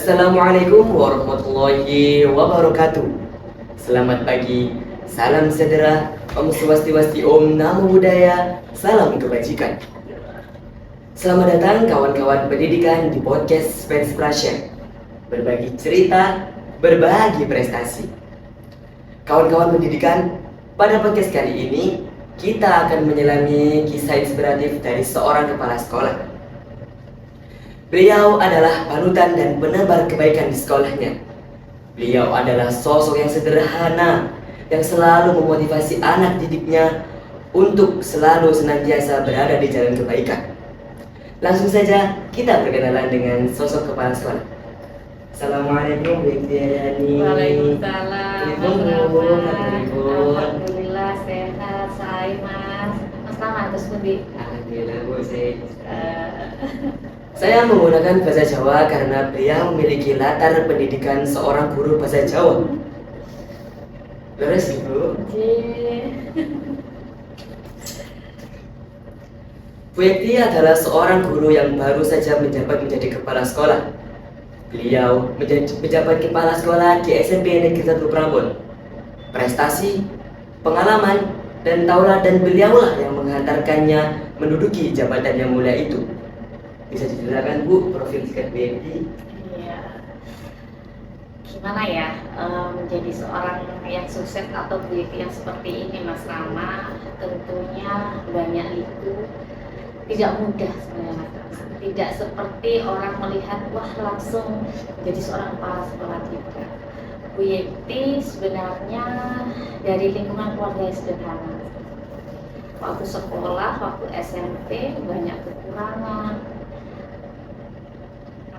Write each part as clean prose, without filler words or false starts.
Assalamualaikum warahmatullahi wabarakatuh. Selamat pagi, salam sejahtera, Om Swastiwasti, Om Namo Buddhaya, salam kebajikan. Selamat datang kawan-kawan pendidikan di podcast Penspration. Berbagi cerita, berbagi prestasi. Kawan-kawan pendidikan, pada podcast kali ini kita akan menyelami kisah inspiratif dari seorang kepala sekolah. Beliau adalah panutan dan penebar kebaikan di sekolahnya. Beliau adalah sosok yang sederhana yang selalu memotivasi anak didiknya untuk selalu senantiasa berada di jalan kebaikan. Langsung saja kita perkenalan dengan sosok kepala sekolah. Assalamualaikum Bu Tiarani. Waalaikumsalam. Alhamdulillah sehat, saya Mas. Mas Tama terus pundi? Alhamdulillah Bu, saya menggunakan bahasa Jawa karena beliau memiliki latar pendidikan seorang guru bahasa Jawa. Leres Bu. Bu Yekti adalah seorang guru yang baru saja menjabat menjadi kepala sekolah. Beliau menjabat kepala sekolah di SMP Negeri 1 Prambon. Prestasi, pengalaman, dan tauladan beliaulah yang menghantarkannya menduduki jabatan yang mulia itu. Bisa dijelaskan Bu profil singkat Bu Yekti? Iya. Gimana ya menjadi seorang yang sukses atau Bu Yekti yang seperti ini Mas Rama? Tentunya banyak itu tidak mudah sebenarnya Mas Rama. Tidak seperti orang melihat wah langsung menjadi seorang kepala sekolah tidak. Bu Yekti sebenarnya dari lingkungan keluarga yang sederhana. Waktu sekolah, waktu SMP banyak kekurangan.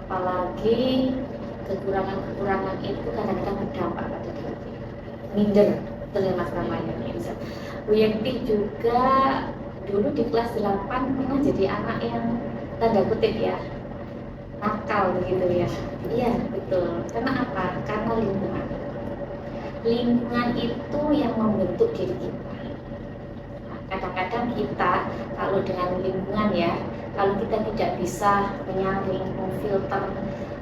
Apalagi kekurangan itu kadang-kadang berdampak pada diri minder terima ramanya bisa. Bu Yekti juga dulu di kelas 8 pernah jadi anak yang tanda kutip ya nakal begitu ya. Iya betul. Karena apa? Karena lingkungan itu yang membentuk diri kita. Kadang-kadang kita kalau dengan lingkungan ya, kalau kita tidak bisa menyaring, memfilter,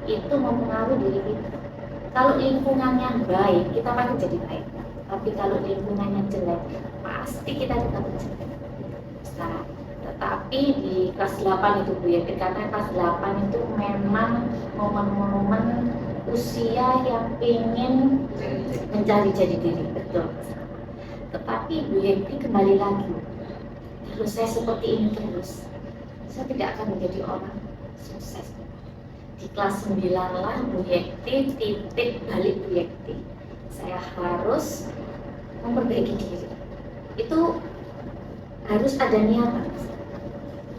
itu mempengaruhi diri kita. Kalau lingkungannya baik, kita pasti jadi baik. Tapi kalau lingkungannya jelek, pasti kita tetap jelek. Nah, tetapi di kelas 8 itu Bu Yekti, karena kelas 8 itu memang momen-momen usia yang ingin mencari jati diri, betul. Tetapi Bu Yekti kembali lagi, kalau saya seperti ini terus, saya tidak akan menjadi orang sukses. Di kelas 9 lah Bu Yekti, titik balik Bu Yekti, saya harus memperbaiki diri. Itu harus ada niatan.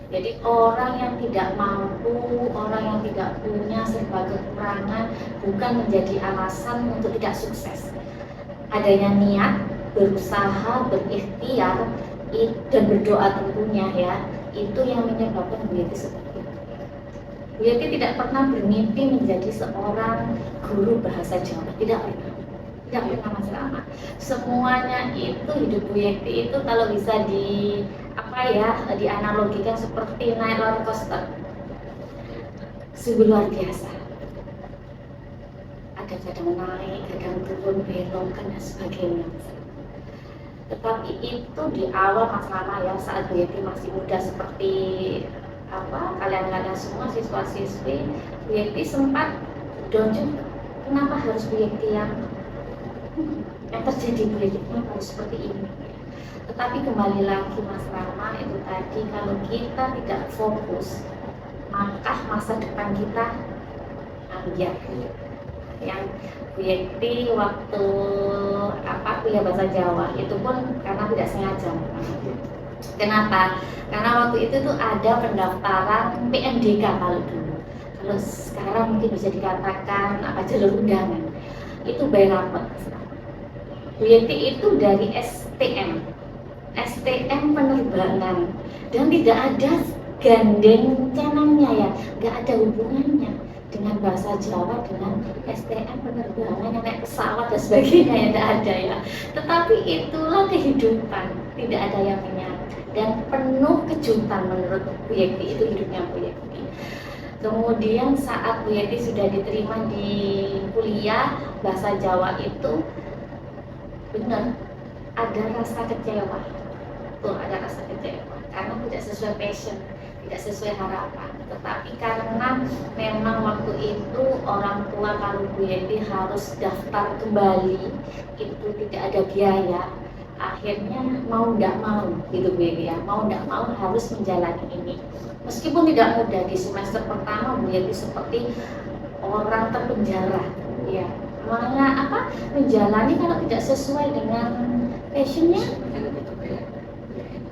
Jadi orang yang tidak mampu, orang yang tidak punya serba kekurangan bukan menjadi alasan untuk tidak sukses. Adanya niat, berusaha, berikhtiar dan berdoa tentunya ya, itu yang menyebabkan Bu Yekti seperti itu. Bu Yekti tidak pernah bermimpi menjadi seorang guru bahasa Jawa, tidak pernah Mas Rama. Semuanya itu hidup Bu Yekti itu kalau bisa dianalogikan seperti naik roller coaster, sungguh luar biasa. Ada kadang naik, kadang turun, belok dan sebagainya. Tetapi itu di awal Mas Rama ya, saat Bu Yekti masih muda seperti kalian semua siswa-siswi, Bu Yekti sempat down juga. Kenapa harus Bu Yekti yang terjadi Bu Yekti harus seperti ini? Tetapi kembali lagi Mas Rama itu tadi, kalau kita tidak fokus, maka masa depan kita ambiar. Yang Bu Yekti waktu kuliah bahasa Jawa itu pun karena tidak sengaja. Kenapa? Karena waktu itu tuh ada pendaftaran PMDK kalau dulu. Kalau sekarang mungkin bisa dikatakan jalur undangan. Itu by rapot. Bu Yekti itu dari STM penerbangan dan tidak ada gandeng canannya ya, nggak ada hubungannya dengan bahasa Jawa dengan STM penerbangan yang naik pesawat dan sebagainya yang tidak ada ya. Tetapi itulah kehidupan, tidak ada yang menyangka dan penuh kejutan menurut Bu Yekti itu hidupnya Bu Yekti. Kemudian saat Bu Yeti sudah diterima di kuliah bahasa Jawa itu benar ada rasa kecewa. Tuh ada rasa kecewa karena tidak sesuai passion, tidak sesuai harapan. Tetapi karena memang waktu itu orang tua kalau Bu Yeti harus daftar kembali, itu tidak ada biaya. Akhirnya mau tidak mau gitu Bu Yeti ya, mau tidak mau harus menjalani ini. Meskipun tidak mudah di semester pertama Bu Yeti seperti orang terpenjara, ya. Mana menjalani kalau tidak sesuai dengan passionnya,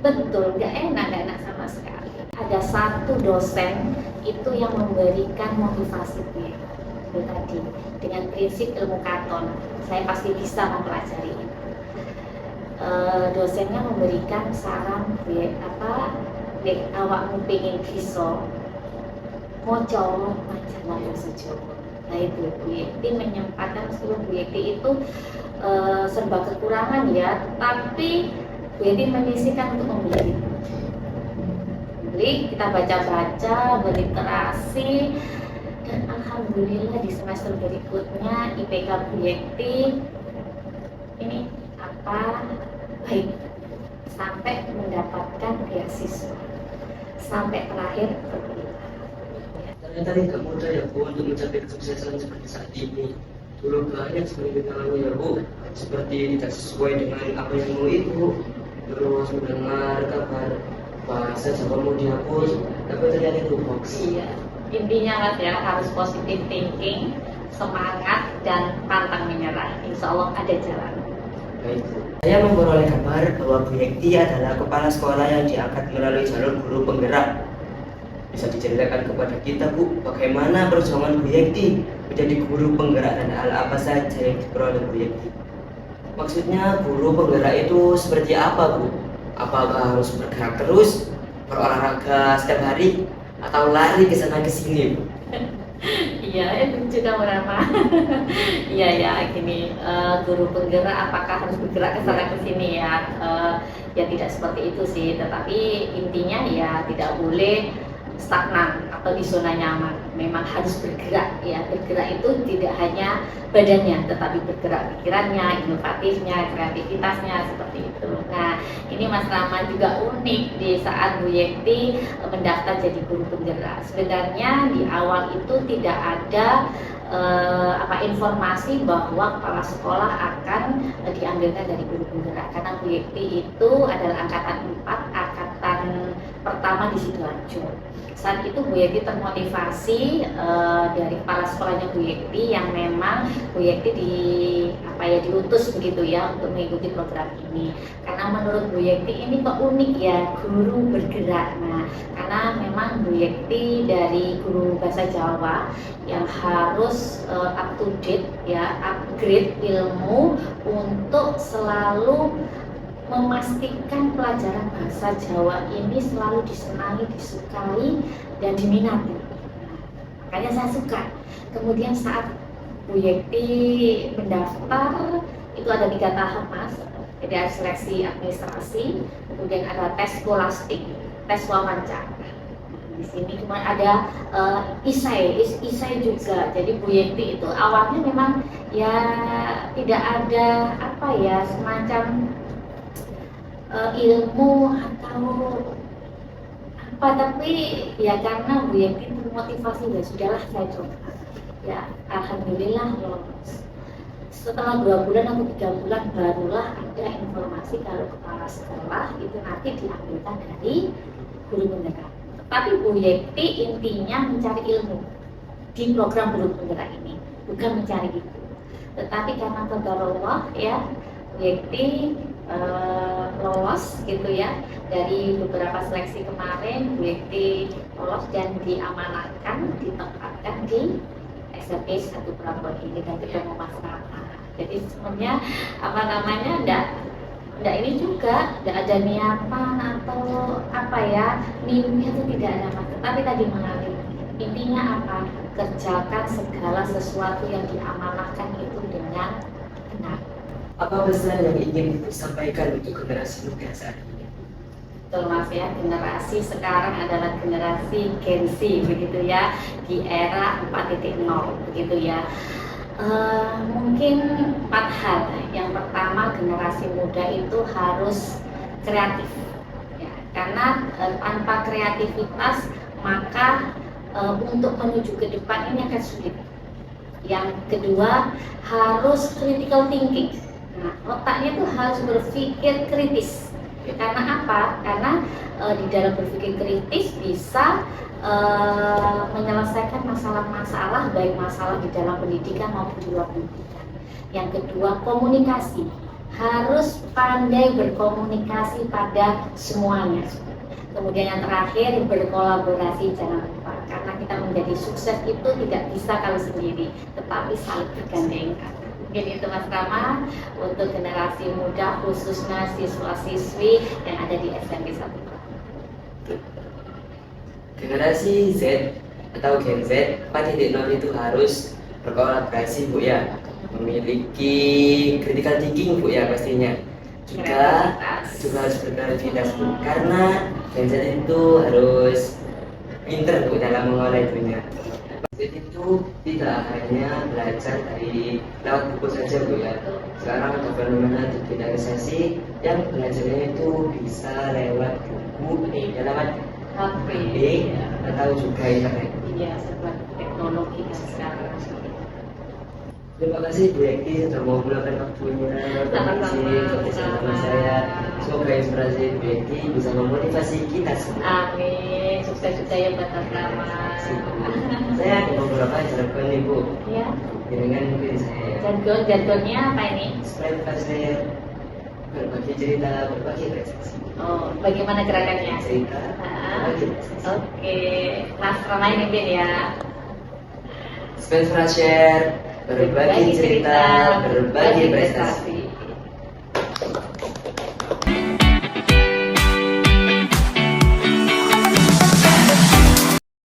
betul, nggak enak sama sekali. Ada satu dosen itu yang memberikan motivasi Bu Yeti itu tadi dengan prinsip ilmu katon, saya pasti bisa mempelajari itu. Dosennya memberikan saran awakmu pengen bisa moco majalah bahasa Jawa. Nah itu Bu Yeti menyempatkan meskipun Bu Yeti itu serba kekurangan ya, tapi Bu Yeti menyisihkan untuk membeli. Kita baca-baca, berliterasi, dan alhamdulillah di semester berikutnya IPK Bu Yeti ini baik sampai mendapatkan beasiswa sampai terakhir terpilih. Ternyata tidak mudah ya Bu untuk mencapai kesuksesan seperti saat ini. Dulu banyak sebenarnya alami ya Bu, seperti tidak sesuai dengan apa yang mau Ibu. Terus mendengar kabar bahasa Jawa mau dihapus, tapi ternyata itu hoax. Iya, intinya Mas ya harus positive thinking, semangat dan pantang menyerah. Insya Allah ada jalan. Baik Bu, saya memperoleh kabar bahwa Bu Yeti adalah kepala sekolah yang diangkat melalui jalur guru penggerak. Bisa diceritakan kepada kita Bu, bagaimana perjuangan Bu Yeti menjadi guru penggerak dan hal apa saja yang diperoleh Bu Yeti? Maksudnya guru penggerak itu seperti apa Bu? Apakah harus bergerak terus, berolahraga setiap hari, atau lari ke sana ke sini Bu? Iya, itu juga berapa? Iya ya, gini, guru penggerak apakah harus bergerak ke sana ke sini ya? Ya tidak seperti itu sih, tetapi intinya ya tidak boleh stagnan atau di zona nyaman. Memang harus bergerak ya. Bergerak itu tidak hanya badannya, tetapi bergerak pikirannya, inovatifnya, kreativitasnya seperti itu. Nah, ini Mas Rama juga unik di saat Bu Yeti mendaftar jadi guru penggerak. Sebenarnya di awal itu tidak ada informasi bahwa kepala sekolah akan diambilkan dari guru penggerak karena Bu Yeti itu adalah angkatan 4, angkatan pertama di Sidoarjo. Saat itu Bu Yeti termotivasi dari kepala sekolahnya Bu Yeti yang memang Bu Yeti diutus begitu ya untuk mengikuti program ini. Karena menurut Bu Yeti ini kok unik ya guru bergerak. Nah, karena memang Bu Yeti dari guru bahasa Jawa yang harus up to date ya, upgrade ilmu untuk selalu memastikan pelajaran bahasa Jawa ini selalu disenangi, disukai, dan diminati. Makanya saya suka. Kemudian saat Bu Yeti mendaftar, itu ada 3 tahap Mas. Jadi ada seleksi administrasi, kemudian ada tes skolastik, tes wawancara. Di sini cuma ada isai juga. Jadi Bu Yeti itu awalnya memang ya tidak ada semacam ilmu atau tapi ya karena Bu Yeti termotivasi ya sudahlah saya coba ya alhamdulillah lolos. Setelah 2 bulan atau 3 bulan barulah ada informasi kalau kepala sekolah itu nanti diambilkan dari guru penggerak. Tapi Bu Yeti intinya mencari ilmu di program guru penggerak ini, bukan mencari itu. Tetapi karena qadarullah ya Bu Yeti lolos gitu ya dari beberapa seleksi kemarin. Bu Yeti lolos dan diamanatkan, ditempatkan di SMP 1 Prabon ini dan ketemu Mas Rama. Jadi sebenarnya enggak ini juga enggak ada niatan atau mimpi itu tidak ada Mas. Tetapi tadi mengalir. Intinya apa? Kerjakan segala sesuatu yang diamanahkan itu dengan benar. Apa pesan yang ingin disampaikan untuk generasi muda saat ini? Betul Mas ya, generasi sekarang adalah generasi Gen Z begitu ya, di era 4.0 begitu ya. Mungkin 4 hal. Yang pertama, generasi muda itu harus kreatif ya, karena tanpa kreativitas maka untuk menuju ke depan ini akan sulit. Yang kedua, harus critical thinking. Nah, otaknya tuh harus berpikir kritis. Karena apa? Karena di dalam berpikir kritis bisa menyelesaikan masalah-masalah, baik masalah di dalam pendidikan maupun di luar pendidikan. Yang kedua, komunikasi. Harus pandai berkomunikasi pada semuanya. Kemudian yang terakhir, berkolaborasi, jangan lupa. Karena kita menjadi sukses itu tidak bisa kalau sendiri, tetapi saling bergandengkan. Mungkin itu Mas Rama untuk generasi muda, khususnya siswa-siswi yang ada di SMP 1. Generasi Z atau Gen Z 4.0 itu harus berkolaborasi Bu ya, memiliki critical thinking Bu ya pastinya. Juga harus berkreativitas Bu, karena Gen Z itu harus pinter Bu dalam mengolah itunya. Jadi itu tidak hanya belajar dari lewat buku saja Bu ya. Sekarang ada fenomena digitalisasi yang belajarnya itu bisa lewat buku, ya lewat HP atau juga internet. Iya, sebab teknologi kan sekarang. Terima kasih Bu Eki sudah mau meluangkan waktunya bersama saya. Semoga inspirasi Bu Eki bisa memotivasi kita semua. Amin, sukses juga ya buat Mas Rama. Saya ada beberapa jargon nih Bu. Ya, Dengan mungkin saya. jargonnya apa ini? Spread pasir, berbagi cerita, berbagi prestasi. Oh, bagaimana gerakannya? Cerita, berbagi prestasi. Oke, Mas Rama ini Ben ya. Spread share, berbagi cerita, berbagi prestasi.